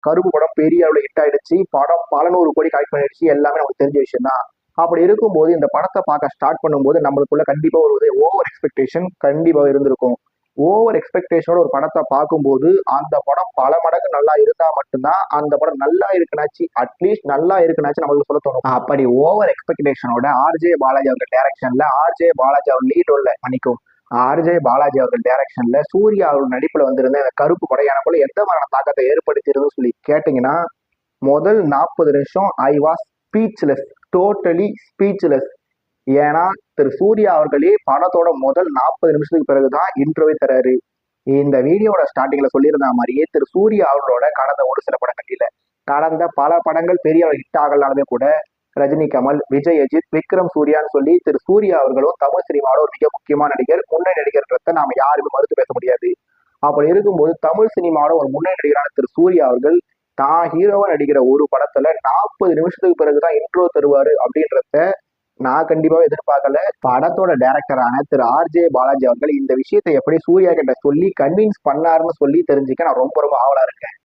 கருப்பு படம் பெரிய அளவுல ஹிட் ஆயிடுச்சு. படம் பல 100 கோடி கலெக்ட் பண்ணிடுச்சு. எல்லாமே நமக்கு தெரிஞ்ச விஷயம் தான். அப்படி இருக்கும்போது இந்த படத்தை பார்க்க ஸ்டார்ட் பண்ணும்போது நம்மளுக்குள்ள கண்டிப்பா ஒரு ஓவர் எக்ஸ்பெக்டேஷன் கண்டிப்பா இருந்திருக்கும். ஓவர் எக்ஸ்பெக்டேஷனோட ஒரு படத்தை பார்க்கும்போது அந்த படம் பல மடங்கு நல்லா இருந்தா மட்டும்தான் அந்த படம் நல்லா இருக்குனாச்சு, அட்லீஸ்ட் நல்லா இருக்குனாச்சு நம்மளுக்கு சொல்ல தோணும். அப்படி ஓவர் எக்ஸ்பெக்டேஷனோட ஆர்ஜே பாலாஜி அவர்கள் டைரக்ஷன்ல ஆர்ஜே பாலாஜி அவர் லீட் ரோல்ல மன்னிக்கும் ஆர்ஜே பாலாஜி அவர்கள் டைரக்ஷன்ல சூர்யா அவர்கள் நடிப்புல வந்திருந்த இந்த கருப்பு படம் எனக்குள்ள எந்த மாதிரியான தாக்கத்தை ஏற்படுத்தியிருந்ததுன்னு சொல்லி கேட்டீங்கன்னா, முதல் 40 நிமிஷம் I was speechless, totally speechless. ஏன்னா திரு சூர்யா அவர்களே படத்தோட முதல் 40 நிமிஷத்துக்கு பிறகுதான் இன்ட்ரோவே தராரு. இந்த வீடியோட ஸ்டார்டிங்ல சொல்லியிருந்த மாதிரியே திரு சூர்யா அவர்களோட கடந்த ஒரு சில படங்கள் இல்ல, கடந்த பல படங்கள் பெரிய ஹிட் ஆகலாலுமே கூட ரஜினி கமல், விஜய் அஜித், விக்ரம் சூர்யான்னு சொல்லி திரு சூர்யா அவர்களும் தமிழ் சினிமாவோட ஒரு மிக முக்கியமான நடிகர், முன்னணி நடிகர்ன்றத நாம யாருமே மறுத்து பேச முடியாது. அப்படி இருக்கும்போது தமிழ் சினிமாவோட ஒரு முன்னணி நடிகரான திரு சூர்யா அவர்கள் தான் ஹீரோவா நடிக்கிற ஒரு படத்துல 40 நிமிஷத்துக்கு பிறகுதான் இன்ட்ரோ தருவாரு அப்படின்றத நான் கண்டிப்பாவே எதிர்பார்க்கல. படத்தோட டைரக்டரான திரு ஆர்ஜே பாலாஜி அவர்கள் இந்த விஷயத்தை எப்படி சூர்யா கிட்ட சொல்லி கன்வின்ஸ் பண்ணாருன்னு சொல்லி தெரிஞ்சுக்க நான் ரொம்ப ரொம்ப ஆவலா இருக்கேன்.